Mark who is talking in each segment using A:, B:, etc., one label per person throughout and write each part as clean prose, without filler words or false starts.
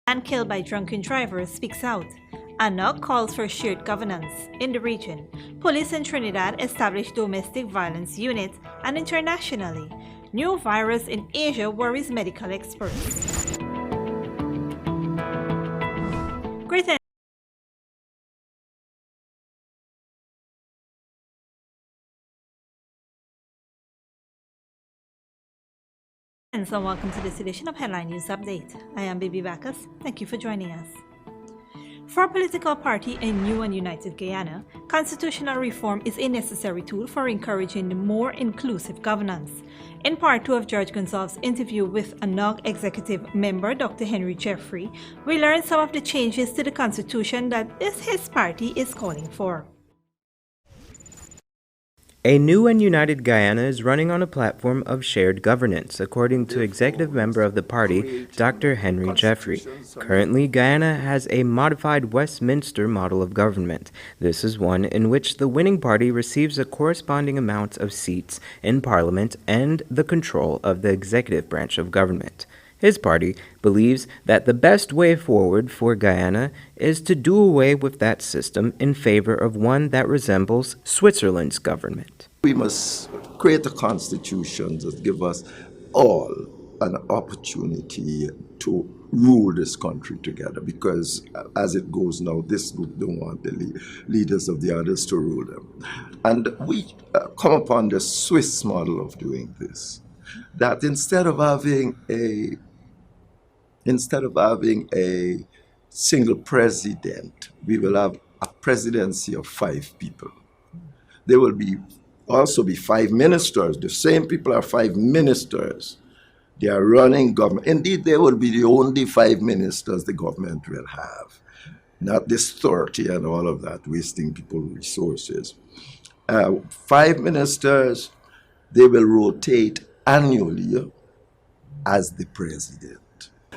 A: Man killed by drunken drivers speaks out. ANUG calls for shared governance in the region. Police in Trinidad established domestic violence unit, and internationally, new virus in Asia worries medical experts. Greetings and welcome to this edition of Headline News Update. I am Bibi Bacchus. Thank you for joining us. For a political party in new and united Guyana, constitutional reform is a necessary tool for encouraging more inclusive governance. In part 2 of George Gonzalez's interview with ANUG executive member Dr. Henry Jeffrey, we learned some of the changes to the constitution that his party is calling for.
B: A new and united Guyana is running on a platform of shared governance, according to executive member of the party, Dr. Henry Jeffrey. Currently, Guyana has a modified Westminster model of government. This is one in which the winning party receives a corresponding amount of seats in Parliament and the control of the executive branch of government. His party believes that the best way forward for Guyana is to do away with that system in favor of one that resembles Switzerland's government.
C: We must create a constitution that gives us all an opportunity to rule this country together, because as it goes now, this group don't want the leaders of the others to rule them. And we come upon the Swiss model of doing this, that instead of having a single president, we will have a presidency of 5 people. There will also be 5 ministers. The same people are 5 ministers. They are running government. Indeed, they will be the only 5 ministers the government will have. Not this 30 and all of that, wasting people's resources. 5 ministers, they will rotate annually as the president.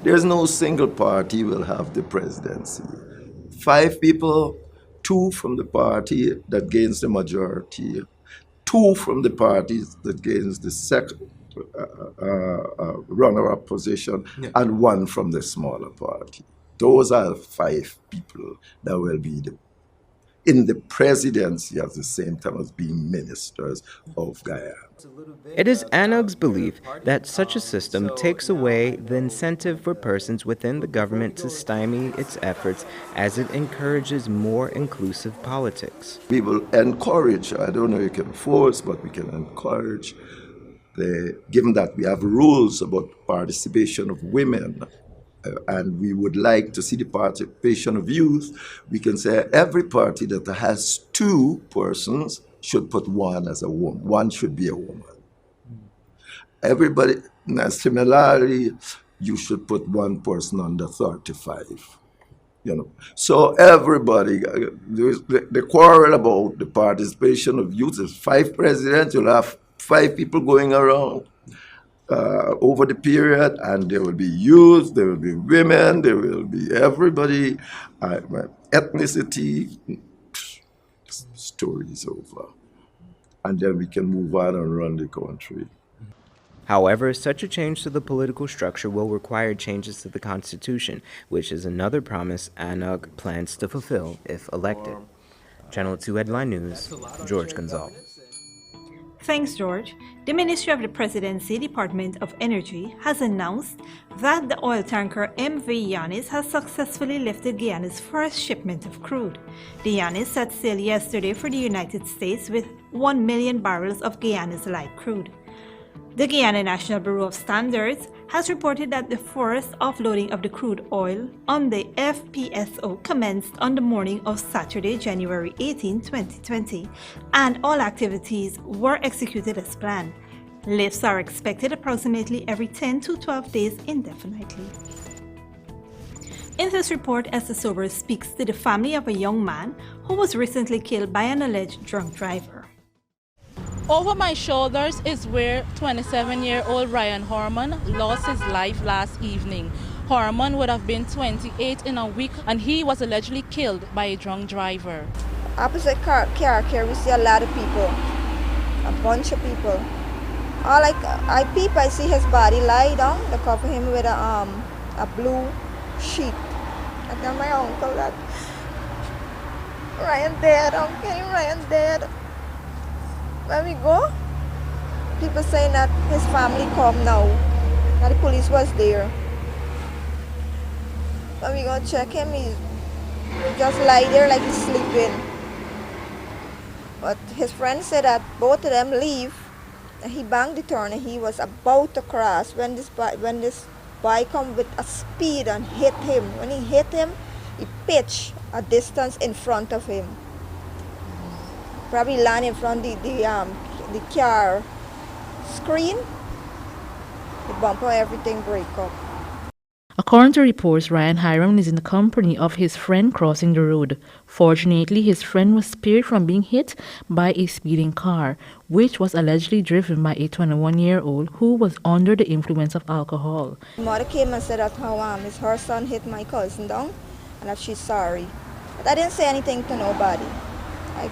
C: There's no single party will have the presidency. 5 people, 2 from the party that gains the majority, 2 from the parties that gains the second runner-up position, and 1 from the smaller party. Those are 5 people that will be in the presidency at the same time as being ministers of Guyana.
B: It is ANUG's belief that such a system takes away the incentive for persons within the government to stymie its efforts, as it encourages more inclusive politics.
C: We will encourage, I don't know if you can force, but we can encourage, given that we have rules about participation of women, and we would like to see the participation of youth, we can say every party that has 2 persons should put 1 as a woman. 1 should be a woman. Everybody, similarly, you should put 1 person under 35. So everybody, the quarrel about the participation of youth is 5 presidents, you'll have 5 people going around. Over the period, and there will be youth, there will be women, there will be everybody, ethnicity, story is over. And then we can move on and run the country.
B: However, such a change to the political structure will require changes to the Constitution, which is another promise ANUG plans to fulfill if elected. Channel 2 Headline News, George Gonzalez.
A: Thanks, George. The Ministry of the Presidency, Department of Energy, has announced that the oil tanker MV Yanis has successfully lifted Guyana's first shipment of crude. The Yanis set sail yesterday for the United States with 1 million barrels of Guyana's light crude. The Guyana National Bureau of Standards has reported that the first offloading of the crude oil on the FPSO commenced on the morning of Saturday, January 18, 2020, and all activities were executed as planned. Lifts are expected approximately every 10 to 12 days indefinitely. In this report, Esther Sobers speaks to the family of a young man who was recently killed by an alleged drunk driver.
D: Over my shoulders is where 27-year-old Ryan Horman lost his life last evening. Horman would have been 28 in a week, and he was allegedly killed by a drunk driver.
E: Opposite car we see a lot of people, a bunch of people. I peep, I see his body lie down. They cover him with a a blue sheet. I tell my uncle that Ryan dead, uncle, Ryan dead. When we go, people saying that his family come now, that the police was there. When we go check him, he just lie there like he's sleeping. But his friend said that both of them leave. And he banged the turn and he was about to cross when this bike come with a speed and hit him. When he hit him, he pitched a distance in front of him. Probably land in front of the car screen. The bumper, everything break up.
D: According to reports, Ryan Hiram is in the company of his friend crossing the road. Fortunately, his friend was spared from being hit by a speeding car, which was allegedly driven by a 21-year-old who was under the influence of alcohol.
E: The mother came and said that her son hit my cousin down and that she's sorry. But I didn't say anything to nobody. I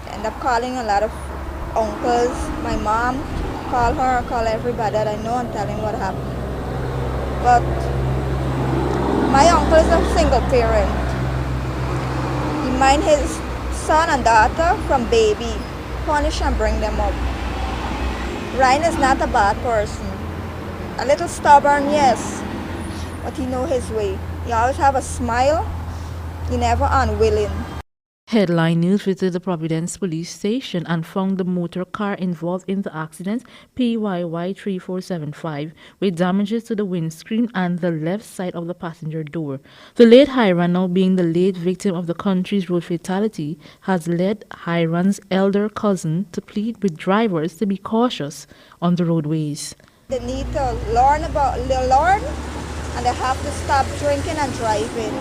E: ended up calling a lot of uncles. My mom called her, call everybody that I know and tell him what happened. But my uncle is a single parent. He mind his son and daughter from baby, punish and bring them up. Ryan is not a bad person. A little stubborn, yes, but he know his way. He always have a smile. He never unwilling.
D: Headline News visited the Providence police station and found the motor car involved in the accident, PYY 3475, with damages to the windscreen and the left side of the passenger door. The late Hiran, now being the late victim of the country's road fatality, has led Hiran's elder cousin to plead with drivers to be cautious on the roadways.
E: They need to learn and they have to stop drinking and driving.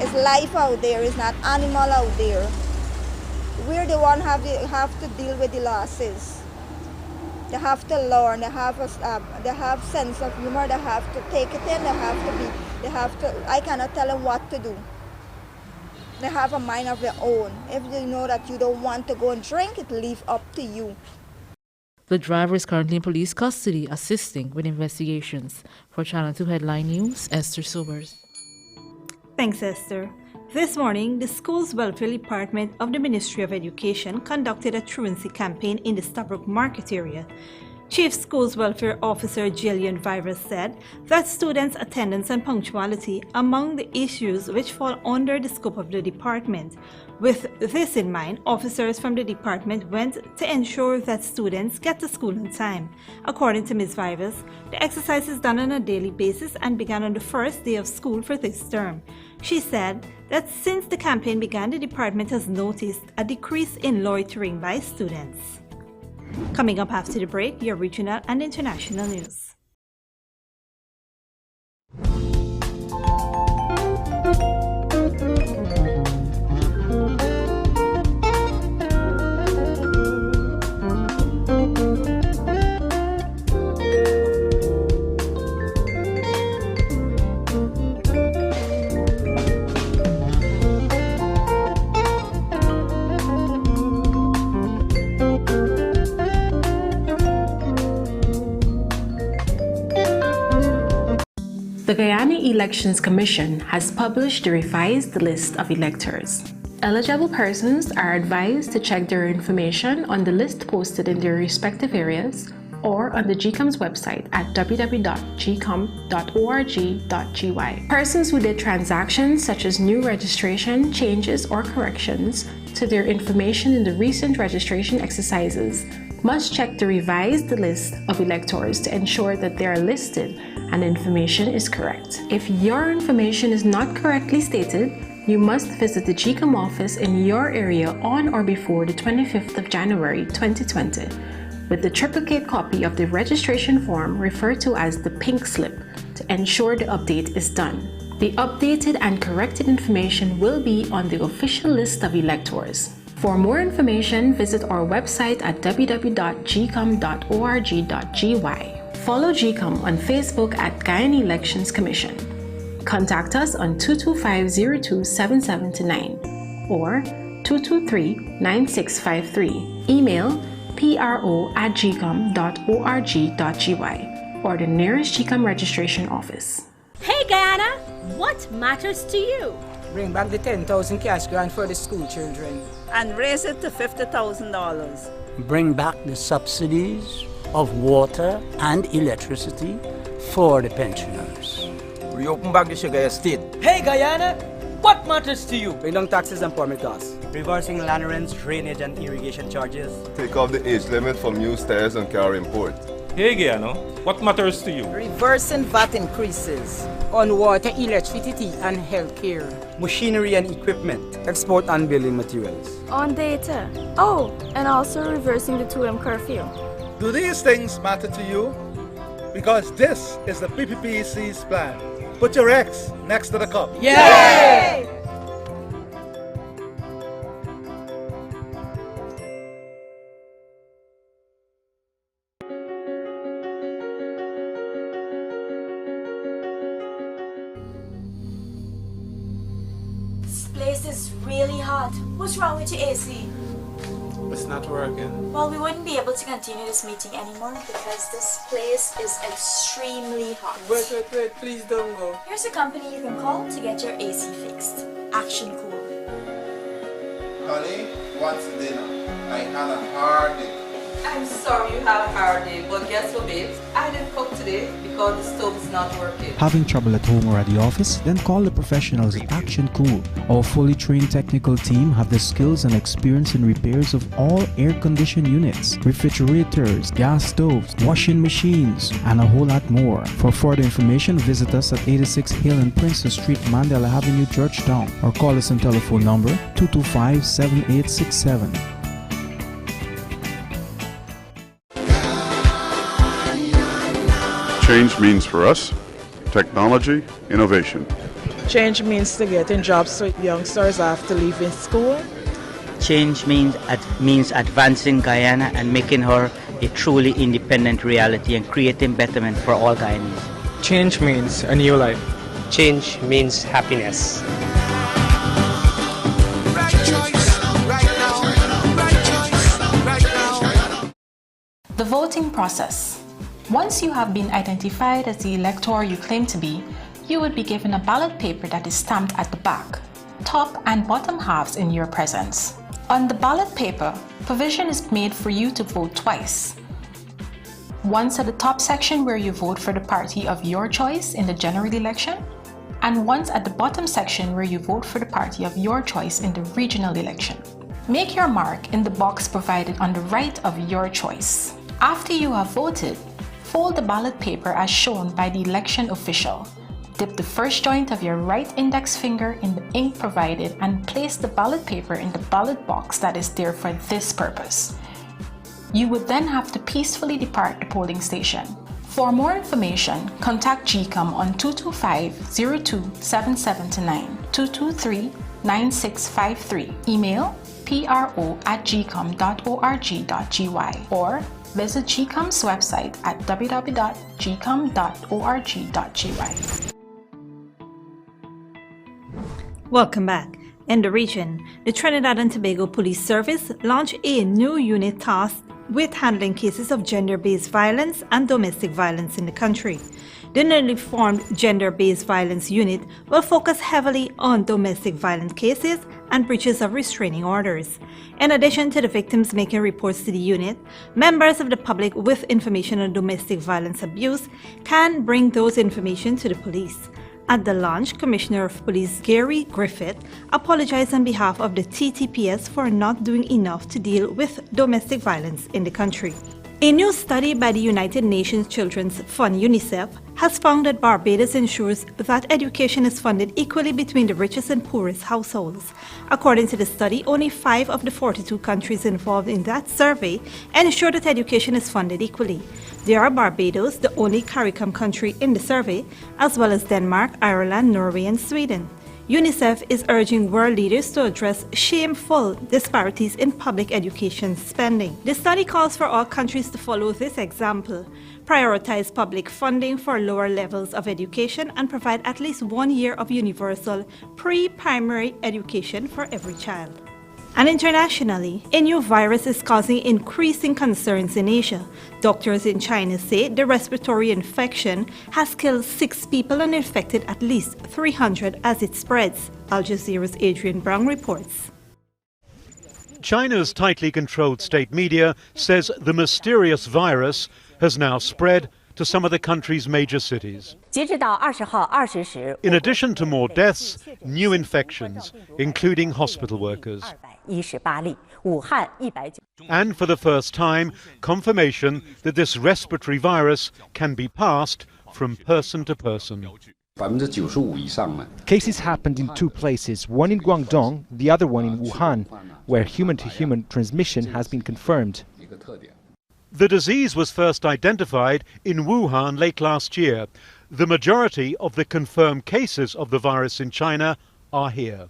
E: It's life out there, it's not animal out there. We're the one have to deal with the losses. They have to learn, they have sense of humor, they have to take it in, I cannot tell them what to do. They have a mind of their own. If you know that you don't want to go and drink, it leaves up to you.
D: The driver is currently in police custody, assisting with investigations. For Channel 2 Headline News, Esther Sobers.
A: Thanks, Esther. This morning, the School's Welfare Department of the Ministry of Education conducted a truancy campaign in the Stabroek Market area. Chief Schools Welfare Officer Jillian Vivers said that students' attendance and punctuality are among the issues which fall under the scope of the department. With this in mind, officers from the department went to ensure that students get to school on time. According to Ms. Vivers, the exercise is done on a daily basis and began on the first day of school for this term. She said that since the campaign began, the department has noticed a decrease in loitering by students. Coming up after the break, your regional and international news.
F: The Guyana Elections Commission has published the revised list of electors. Eligible persons are advised to check their information on the list posted in their respective areas or on the GCOM's website at www.gcom.org.gy. Persons who did transactions such as new registration, changes, or corrections to their information in the recent registration exercises must check the revised list of electors to ensure that they are listed and information is correct. If your information is not correctly stated, you must visit the GCOM office in your area on or before the 25th of January 2020 with the triplicate copy of the registration form referred to as the pink slip to ensure the update is done. The updated and corrected information will be on the official list of electors. For more information, visit our website at www.gcom.org.gy. Follow GCOM on Facebook at Guyana Elections Commission. Contact us on 225-027729 or 223-9653. Email pro@gcom.org.gy or the nearest GCOM registration office.
G: Hey Guyana, what matters to you?
H: Bring back the 10,000 cash grant for the school children.
I: And raise it to $50,000.
J: Bring back the subsidies of water and electricity for the pensioners.
K: Reopen back the sugar estate.
L: Hey Guyana, what matters to you?
H: Bring down taxes and permit costs.
L: Reversing land rents, drainage and irrigation charges.
M: Take off the age limit for new tires and car import.
N: Hey Guyana, what matters to you?
I: Reversing VAT increases.
H: On water, electricity and healthcare.
L: Machinery and equipment.
H: Export and building materials.
O: On data. Oh, and also reversing the 2M curfew.
P: Do these things matter to you? Because this is the PPPC's plan. Put your X next to the cup.
I: Yay!
Q: This place is really hot. What's wrong with your AC?
R: It's not working.
Q: Well, we wouldn't be able to continue this meeting anymore because this place is extremely hot.
H: Wait, please don't go.
Q: Here's a company you can call to get your AC fixed. Action Cool.
S: Honey, what's for dinner? I had a hard day.
T: I'm sorry you had a hard day, but guess what, babe? I didn't cook today because the stove is not working.
U: Having trouble at home or at the office? Then call the professionals at Action Cool. Our fully trained technical team have the skills and experience in repairs of all air-conditioned units, refrigerators, gas stoves, washing machines, and a whole lot more. For further information, visit us at 86 Hill and Princess Street, Mandela Avenue, Georgetown, or call us on telephone number 225-7867.
V: Change means for us, technology, innovation.
W: Change means to getting jobs so youngsters after leaving school.
X: Change means advancing Guyana and making her a truly independent reality and creating betterment for all Guyanese.
Y: Change means a new life.
Z: Change means happiness.
F: The voting process. Once you have been identified as the elector you claim to be, you would be given a ballot paper that is stamped at the back, top and bottom halves in your presence. On the ballot paper, provision is made for you to vote twice. Once at the top section where you vote for the party of your choice in the general election, and once at the bottom section where you vote for the party of your choice in the regional election. Make your mark in the box provided on the right of your choice. After you have voted, fold the ballot paper as shown by the election official. Dip the first joint of your right index finger in the ink provided and place the ballot paper in the ballot box that is there for this purpose. You would then have to peacefully depart the polling station. For more information, contact GCOM on 225-027729, 223-9653, email pro@gcom.org.gy, or visit GCOM's website at www.gcom.org.gy.
A: Welcome back. In the region, the Trinidad and Tobago Police Service launched a new unit tasked with handling cases of gender-based violence and domestic violence in the country. The newly formed Gender-Based Violence Unit will focus heavily on domestic violence cases and breaches of restraining orders. In addition to the victims making reports to the unit, members of the public with information on domestic violence abuse can bring those information to the police. At the launch, Commissioner of Police Gary Griffith apologized on behalf of the TTPS for not doing enough to deal with domestic violence in the country. A new study by the United Nations Children's Fund UNICEF has found that Barbados ensures that education is funded equally between the richest and poorest households. According to the study, only 5 of the 42 countries involved in that survey ensure that education is funded equally. They are Barbados, the only CARICOM country in the survey, as well as Denmark, Ireland, Norway, and Sweden. UNICEF is urging world leaders to address shameful disparities in public education spending. The study calls for all countries to follow this example, prioritize public funding for lower levels of education, and provide at least 1 year of universal pre-primary education for every child. And internationally, a new virus is causing increasing concerns in Asia. Doctors in China say the respiratory infection has killed 6 people and infected at least 300 as it spreads. Al Jazeera's Adrian Brown reports.
B: China's tightly controlled state media says the mysterious virus has now spread to some of the country's major cities. In addition to more deaths, new infections, including hospital workers. And for the first time, confirmation that this respiratory virus can be passed from person to person.
C: Cases happened in 2 places, one in Guangdong, the other one in Wuhan, where human-to-human transmission has been confirmed.
B: The disease was first identified in Wuhan late last year. The majority of the confirmed cases of the virus in China are here.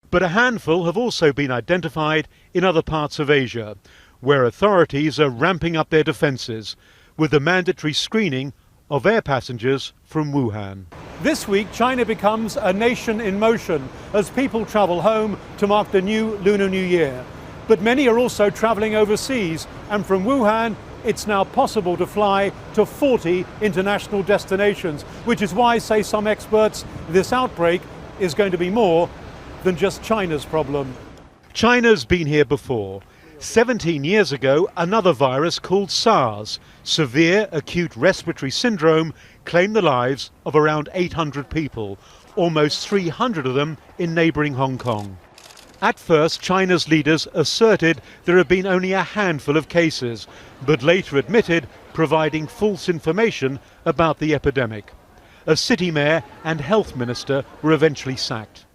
B: But a handful have also been identified in other parts of Asia, where authorities are ramping up their defences with the mandatory screening of air passengers from Wuhan. This week, China becomes a nation in motion as people travel home to mark the new Lunar New Year. But many are also travelling overseas, and from Wuhan, it's now possible to fly to 40 international destinations, which is why, say some experts, this outbreak is going to be more than just China's problem. China's been here before. 17 years ago, another virus called SARS, severe acute respiratory syndrome, claimed the lives of around 800 people, almost 300 of them in neighbouring Hong Kong. At first, China's leaders asserted there had been only a handful of cases, but later admitted providing false information about the epidemic. A city mayor and health minister were eventually sacked.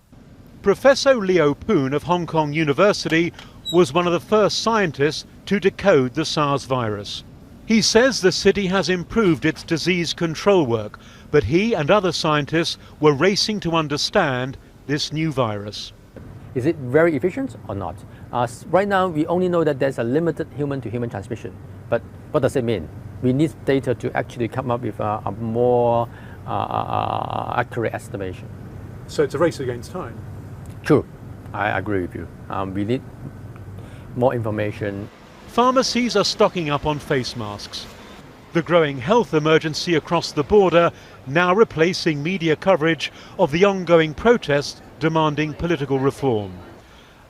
B: Professor Liu Poon of Hong Kong University was one of the first scientists to decode the SARS virus. He says the city has improved its disease control work, but he and other scientists were racing to understand this new virus.
D: Is it very efficient or not? Right now, we only know that there's a limited human-to-human transmission. But what does it mean? We need data to actually come up with a more accurate estimation.
B: So it's a race against time?
D: True. I agree with you. We need more information.
B: Pharmacies are stocking up on face masks. The growing health emergency across the border now replacing media coverage of the ongoing protests demanding political reform.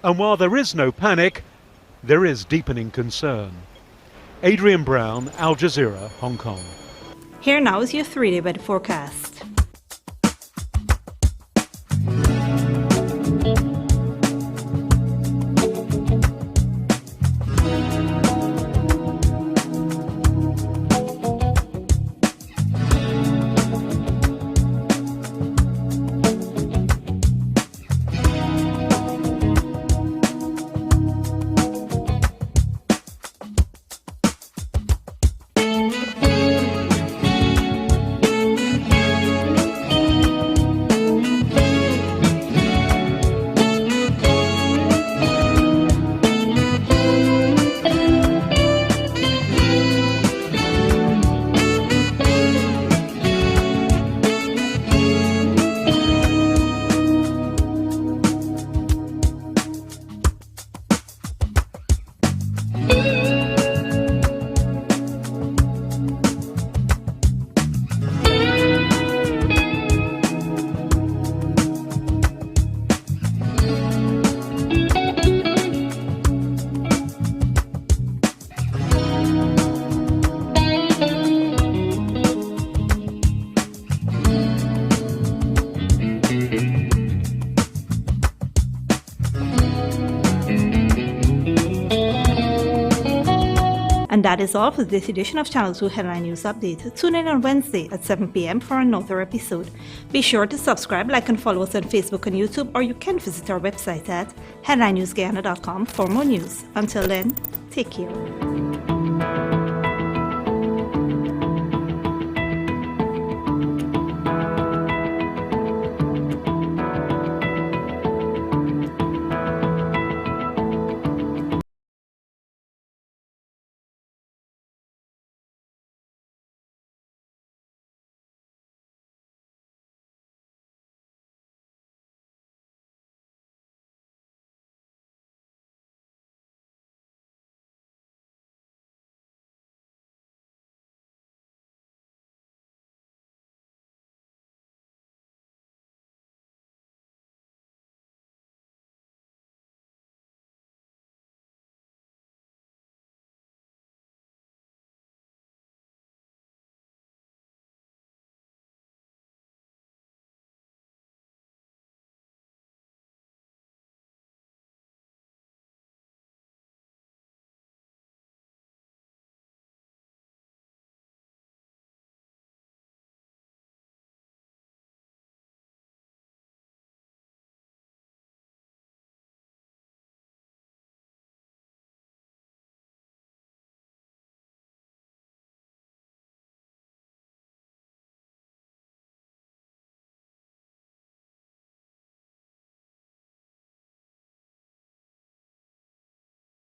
B: And while there is no panic, there is deepening concern. Adrian Brown, Al Jazeera, Hong Kong.
A: Here now is your 3-day weather forecast. And that is all for this edition of Channel 2 Headline News Update. Tune in on Wednesday at 7 p.m. for another episode. Be sure to subscribe, like and follow us on Facebook and YouTube, or you can visit our website at headlinenewsguyana.com for more news. Until then, take care.